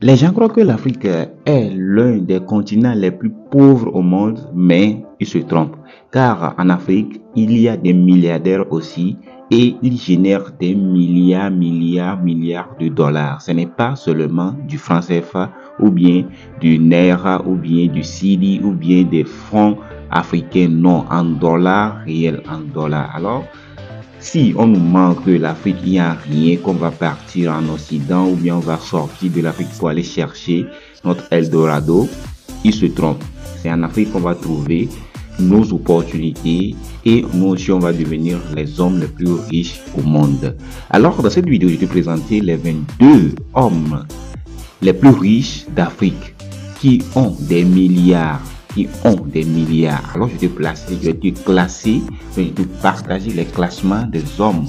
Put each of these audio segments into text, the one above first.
Les gens croient que l'Afrique est l'un des continents les plus pauvres au monde, mais ils se trompent. Car en Afrique, il y a des milliardaires aussi et ils génèrent des milliards de dollars. Ce n'est pas seulement du franc CFA ou bien du Naira ou bien du Cedi ou bien des francs africains, non, en dollars réels, en dollars. Alors, si on nous manque de l'Afrique, il n'y a rien qu'on va partir en Occident ou bien on va sortir de l'Afrique pour aller chercher notre Eldorado, il se trompe. C'est en Afrique qu'on va trouver nos opportunités et nous aussi on va devenir les hommes les plus riches au monde. Alors dans cette vidéo, je vais te présenter les 22 hommes les plus riches d'Afrique qui ont des milliards. Alors je vais te classer, je vais te partager les classements des hommes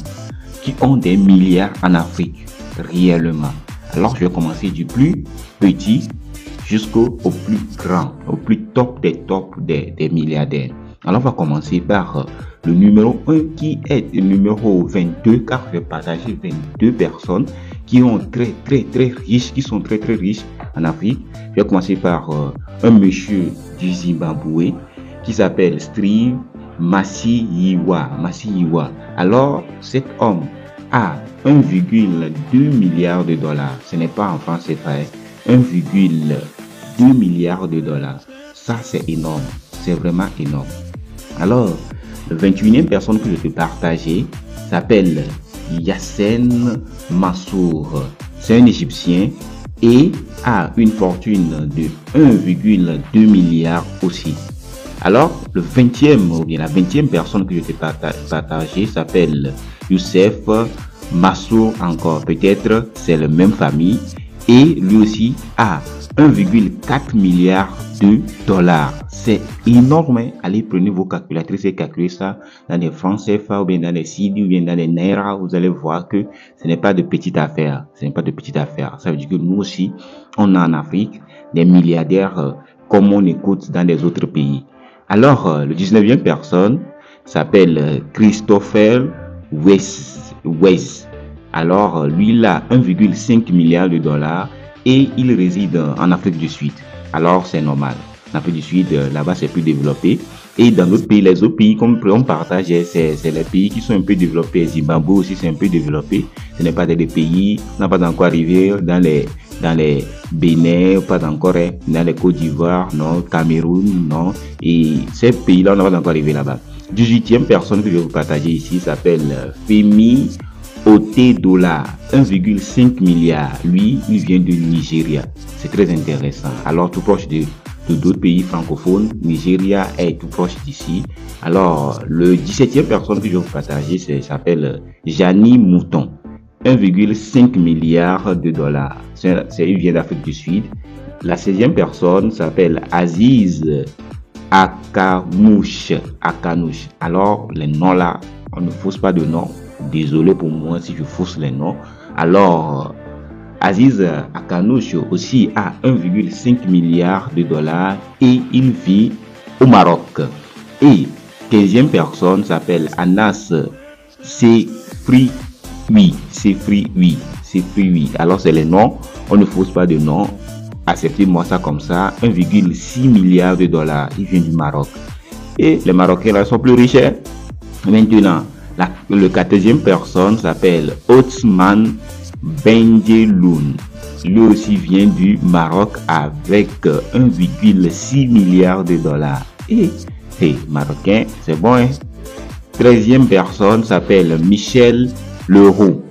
qui ont des milliards en Afrique réellement. Alors je vais commencer du plus petit jusqu'au plus grand, au plus top des tops des milliardaires. Alors on va commencer par le numéro 1 qui est le numéro 22, car je vais partager 22 personnes qui sont très riches en Afrique. Je vais commencer par un monsieur du Zimbabwe qui s'appelle Steve Masiyiwa. Alors cet homme a 1,2 milliard de dollars. Ce n'est pas en francs CFA, 1,2 milliard de dollars. Ça c'est énorme, c'est vraiment énorme. Alors, la 21e personne que je vais partager s'appelle Yassine Mansour. C'est un Égyptien et a une fortune de 1,2 milliard aussi. Alors, la 20e personne que je vais partager s'appelle Youssef Mansour encore. Peut-être c'est la même famille et lui aussi a 1,4 milliard de dollars. C'est énorme. Allez, prenez vos calculatrices et calculez ça dans les francs CFA ou bien dans les Cedi ou bien dans les Naira. Vous allez voir que ce n'est pas de petite affaire. Ça veut dire que nous aussi, on a en Afrique des milliardaires comme on écoute dans les autres pays. Alors, le 19e personne s'appelle Christopher West. Alors, lui, il a 1,5 milliard de dollars et il réside en Afrique du Sud. Alors, c'est normal. En Afrique du Sud, là-bas, c'est plus développé. Et dans d'autres pays, les autres pays, comme on partage, c'est les pays qui sont un peu développés. Zimbabwe aussi, c'est un peu développé. Ce n'est pas des pays, on n'a pas encore arrivé dans les Bénin, pas encore dans les Côte d'Ivoire, non, Cameroun, non. Et ces pays-là, on n'a pas encore arrivé là-bas. 18e personne que je vais vous partager ici s'appelle Femi Otedola, 1,5 milliard. Lui, il vient du Nigeria. C'est très intéressant. Alors, tout proche de d'autres pays francophones, Nigeria est tout proche d'ici. Alors, le 17e personne que je vais vous partager s'appelle Jani Mouton, 1,5 milliard de dollars. Il vient d'Afrique du Sud. La 16e personne s'appelle Aziz Akanouche. Alors, les noms là, on ne fausse pas de nom. Désolé pour moi si je fausse les noms. Alors, Aziz Akanouche aussi a 1,5 milliard de dollars et il vit au Maroc. Et 15e personne s'appelle Anas Sefrioui. Alors, c'est les noms. On ne fausse pas de nom. Acceptez-moi ça comme ça. 1,6 milliard de dollars. Il vient du Maroc. Et les Marocains là sont plus riches. Maintenant, le 14e personne s'appelle Othman Benjeloun. Lui aussi vient du Maroc avec 1,6 milliard de dollars. Et Marocain, c'est bon, hein? 13e personne s'appelle Michel Leroux.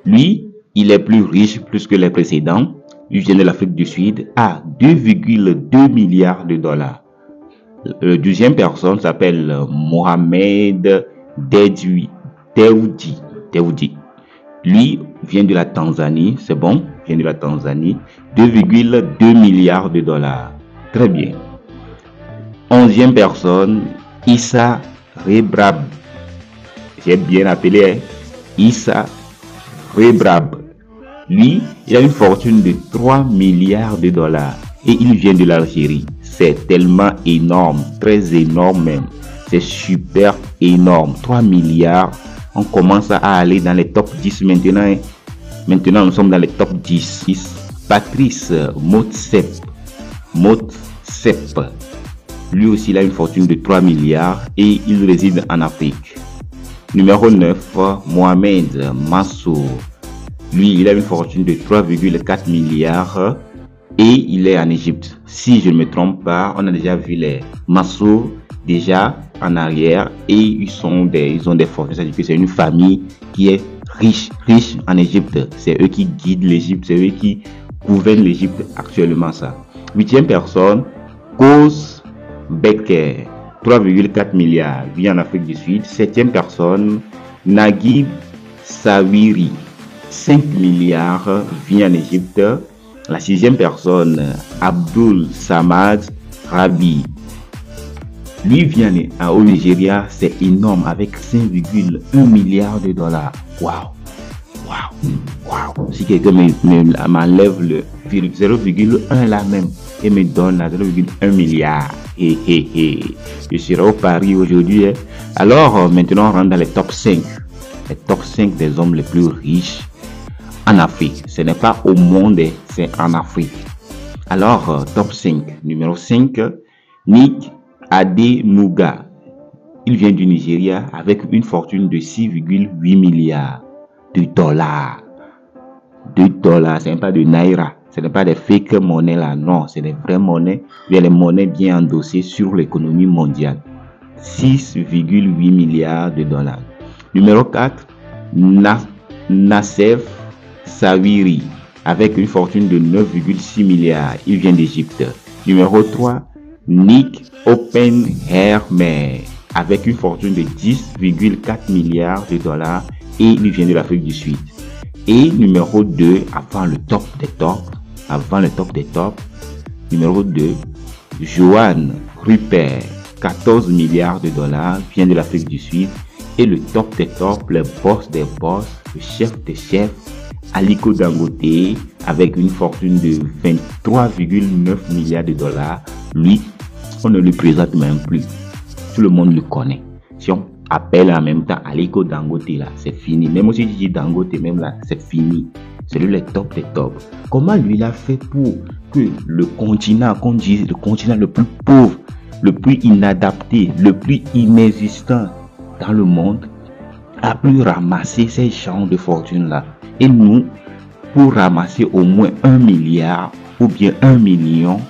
Lui, il est plus riche plus que les précédents. Il vient de l'Afrique du Sud à 2,2 milliards de dollars. Le 12e personne s'appelle Mohamed Deudi. Lui vient de la Tanzanie, c'est bon, vient de la Tanzanie, 2,2 milliards de dollars. Très bien. 11e personne, Issa Rebrab. J'ai bien appelé, hein? Issa Rebrab. Lui, il a une fortune de 3 milliards de dollars et il vient de l'Algérie. C'est tellement énorme, très énorme même. C'est super énorme. 3 milliards. On commence à aller dans les top 10 maintenant. Maintenant, nous sommes dans les top 10. Patrice Motsepe. Lui aussi, il a une fortune de 3 milliards et il réside en Afrique. Numéro 9, Mohamed Mansour. Lui, il a une fortune de 3,4 milliards et il est en Égypte. Si je ne me trompe pas, on a déjà vu les Mansour déjà en arrière et ils ont des fortunes. C'est-à-dire que c'est une famille qui est riche en Égypte. C'est eux qui guident l'Égypte, c'est eux qui gouvernent l'Égypte actuellement. Ça. 8e personne, Koz Becker, 3,4 milliards, vit en Afrique du Sud. 7e personne, Naguib Sawiri, 5 milliards, vit en Égypte. La 6e personne, Abdul Samad Rabi, lui vient au Nigeria, c'est énorme, avec 5,1 milliards de dollars. Waouh! Si quelqu'un m'enlève le 0,1 là même et me donne 0,1 milliard, je serai au Paris aujourd'hui. Alors, maintenant, on rentre dans les top 5. Les top 5 des hommes les plus riches en Afrique. Ce n'est pas au monde, c'est en Afrique. Alors, top 5. Numéro 5, Nick Adenuga. Il vient du Nigeria avec une fortune de 6,8 milliards de dollars. De dollars, ce n'est pas de naira. Ce n'est pas des fake monnaies là, non. C'est des vraies monnaies, bien les monnaies bien endossées sur l'économie mondiale. 6,8 milliards de dollars. Numéro 4, Nassef Sawiri avec une fortune de 9,6 milliards. Il vient d'Égypte. Numéro 3, Nick Oppenheimer avec une fortune de 10,4 milliards de dollars et il vient de l'Afrique du Sud. Et numéro 2, avant le top des tops, numéro 2, Johan Rupert, 14 milliards de dollars, vient de l'Afrique du Sud. Et le top des tops, le boss des boss, le chef des chefs, Aliko Dangote, avec une fortune de 23,9 milliards de dollars. Lui, on ne le présente même plus. Tout le monde le connaît. Si on appelle en même temps Aliko Dangote, là, c'est fini. Même si je dis Dangote, même là, c'est fini. C'est lui le top des tops. Comment lui il a fait pour que le continent, qu'on dise le continent le plus pauvre, le plus inadapté, le plus inexistant dans le monde, a pu ramasser ces genres de fortune-là. Et nous, pour ramasser au moins 1 milliard ou bien 1 million,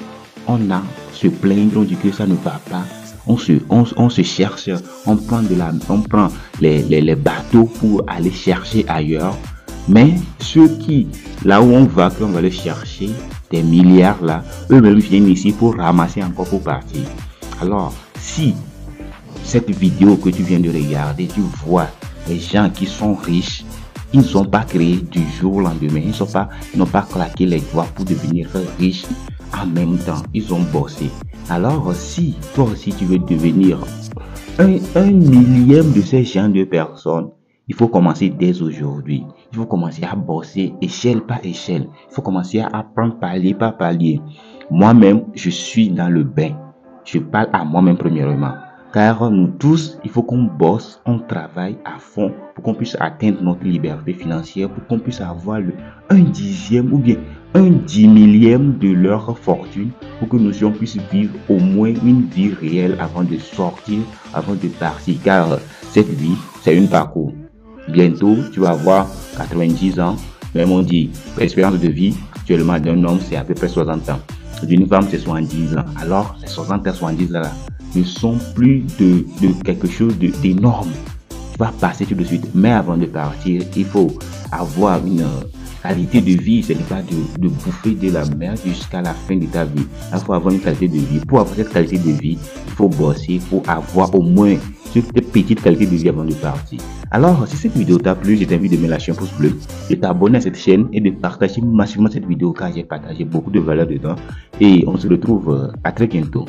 on a se plaindre, on dit que ça ne va pas. On se cherche, on prend les bateaux pour aller chercher ailleurs. Mais ceux qui, là où on va les chercher, des milliards là, eux-mêmes viennent ici pour ramasser encore pour partir. Alors, si cette vidéo que tu viens de regarder, tu vois les gens qui sont riches, ils ne sont pas créés du jour au lendemain, ils n'ont pas claqué les doigts pour devenir riches en même temps, ils ont bossé. Alors, si toi aussi tu veux devenir un millième de ces gens de personnes, il faut commencer dès aujourd'hui. Il faut commencer à bosser échelle par échelle. Il faut commencer à apprendre palier par palier. Moi-même, je suis dans le bain. Je parle à moi-même premièrement. Car nous tous, il faut qu'on bosse, on travaille à fond pour qu'on puisse atteindre notre liberté financière, pour qu'on puisse avoir le 1/10 ou bien 1/10 de leur fortune, pour que nous puissions vivre au moins une vie réelle avant de sortir, avant de partir. Car cette vie, c'est un parcours. Bientôt, tu vas avoir 90 ans. Même on dit, l'espérance de vie actuellement d'un homme, c'est à peu près 60 ans. D'une femme, c'est 70 ans. Alors, les 60 à 70 ans là, ne sont plus de quelque chose d'énorme. Tu vas passer tout de suite. Mais avant de partir, il faut avoir une qualité de vie. Ce n'est pas de bouffer de la merde jusqu'à la fin de ta vie. Il faut avoir une qualité de vie. Pour avoir cette qualité de vie, il faut bosser. Il faut avoir au moins cette petite qualité de vie avant de partir. Alors, si cette vidéo t'a plu, je t'invite de me lâcher un pouce bleu, de t'abonner à cette chaîne et de partager massivement cette vidéo car j'ai partagé beaucoup de valeur dedans. Et on se retrouve à très bientôt.